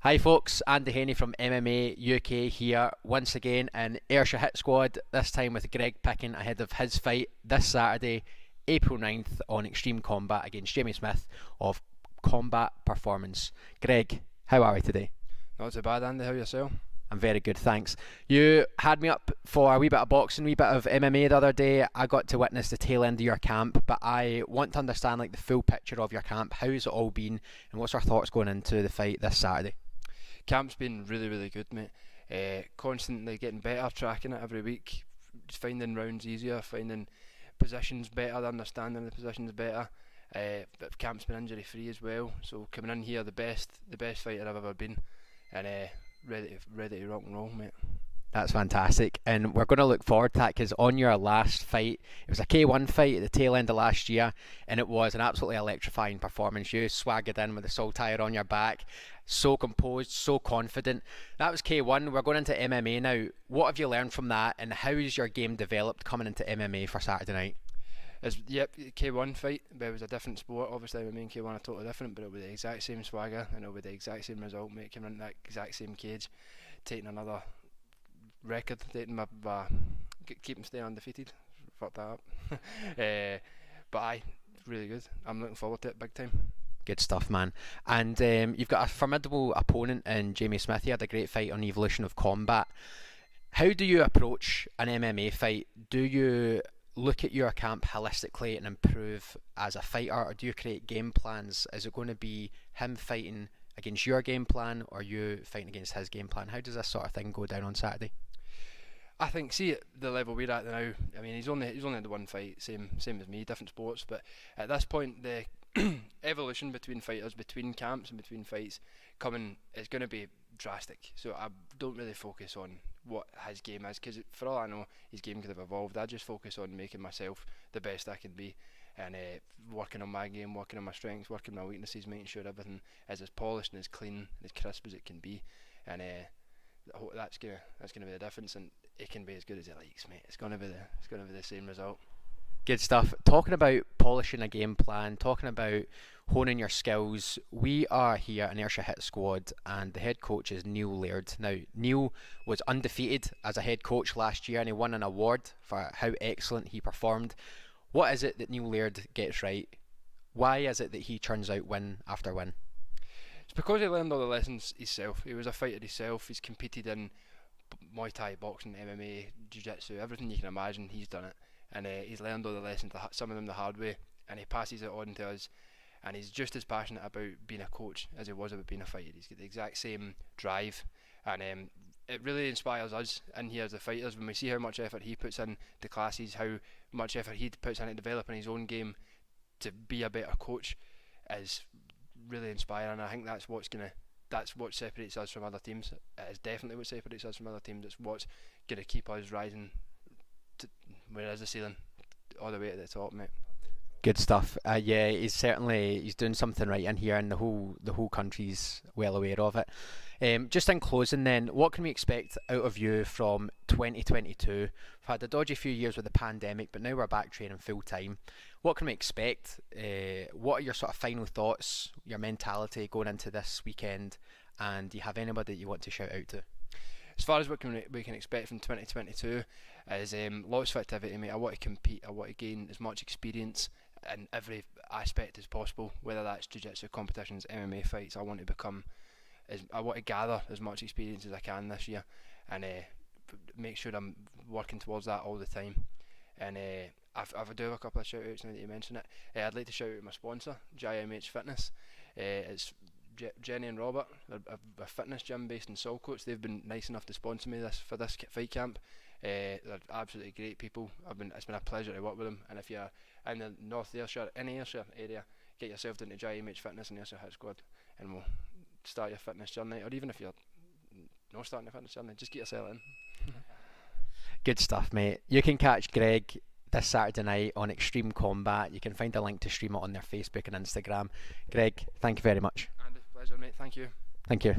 Hi folks, Andy Haney from MMA UK here once again in Ayrshire Hit Squad, this time with Greg Picken ahead of his fight this Saturday, April 9th on Xtreme Combat against Jamie Smith of Combat Performance. Greg, how are we today? Not too bad, Andy. How yourself? I'm very good, thanks. You had me up for a wee bit of boxing, a wee bit of MMA the other day. I got to witness the tail end of your camp, but I want to understand the full picture of your camp. How's it all been, and what's our thoughts going into the fight this Saturday? Camp's been really good, mate. Constantly getting better, tracking it every week, finding rounds easier, finding positions better, understanding the positions better. But camp's been injury free as well, so coming in here the best fighter I've ever been, and ready to rock and roll, mate. That's fantastic, and we're going to look forward to that because on your last fight, it was a K1 fight at the tail end of last year, and it was an absolutely electrifying performance. You swaggered in with the saltire on your back, so composed, so confident. That was K1. We're going into MMA now. What have you learned from that, and how has your game developed coming into MMA for Saturday night? Yep, K1 fight, but it was a different sport. Obviously, MMA and K1 are totally different, but it was the exact same swagger, and it was the exact same result, mate. Coming into that exact same cage, taking another record, keep him staying undefeated. Fuck that up. But aye, really good. I'm looking forward to it big time. Good stuff, man. And you've got a formidable opponent in Jamie Smith. He had a great fight on Evolution of Combat. How do you approach an MMA fight? Do you look at your camp holistically and improve as a fighter, or do you create game plans? Is it going to be him fighting against your game plan, or you fighting against his game plan? How does this sort of thing go down on Saturday? I think, see, at the level we're at now, I mean, he's only in the one fight, same as me, different sports, but at this point, the evolution between fighters, between camps and between fights is going to be drastic. So I don't really focus on what his game is, because for all I know, his game could have evolved. I just focus on making myself the best I can be, and working on my game, working on my strengths, working on my weaknesses, making sure everything is as polished and as clean and as crisp as it can be, and that's gonna be the difference. And it can be as good as it likes, mate. It's gonna be the same result. Good stuff. Talking about polishing a game plan, talking about honing your skills, we are here in Ayrshire Hit Squad, and the head coach is Neil Laird. Now, Neil was undefeated as a head coach last year, and he won an award for how excellent he performed. What is it that Neil Laird gets right? Why is it that he turns out win after win? It's because he learned all the lessons himself. He was a fighter himself. He's competed in Muay Thai, boxing, MMA, Jiu-Jitsu, everything you can imagine, he's done it. And he's learned all the lessons, some of them the hard way, and he passes it on to us. And he's just as passionate about being a coach as he was about being a fighter. He's got the exact same drive, and it really inspires us in here as the fighters when we see how much effort he puts in to classes, how much effort he puts into developing his own game to be a better coach, is really inspiring. I think that's what separates us from other teams. It is definitely what separates us from other teams. It's what's going to keep us rising to where is the ceiling, all the way to the top, mate. Good stuff. Yeah, he's doing something right in here, and the whole country's well aware of it. Just in closing then, what can we expect out of you from 2022? We've had a dodgy few years with the pandemic, but now we're back training full time. What can we expect? What are your sort of final thoughts, your mentality going into this weekend, and do you have anybody that you want to shout out to? As far as what we can expect from 2022 is lots of activity, mate. I want to compete, I want to gain as much experience in every aspect as possible, whether that's jiu-jitsu competitions, MMA fights. I want to gather as much experience as I can this year, and make sure I'm working towards that all the time. And I do have a couple of shout outs now that you mention it. I'd like to shout out my sponsor, GMH Fitness. It's Jenny and Robert, a fitness gym based in Saltcoats. They've been nice enough to sponsor me for this fight camp. They're absolutely great people. It's been a pleasure to work with them. And if you're in the North Ayrshire, Ayrshire area, get yourself down to GMH Fitness and Ayrshire Hit Squad, and we'll start your fitness journey. Or even if you're not starting a fitness journey, just get yourself in. Good stuff, mate. You can catch Greg this Saturday night on Xtreme Combat. You can find a link to stream it on their Facebook and Instagram. Greg, thank you very much. And a pleasure, mate. Thank you. Thank you.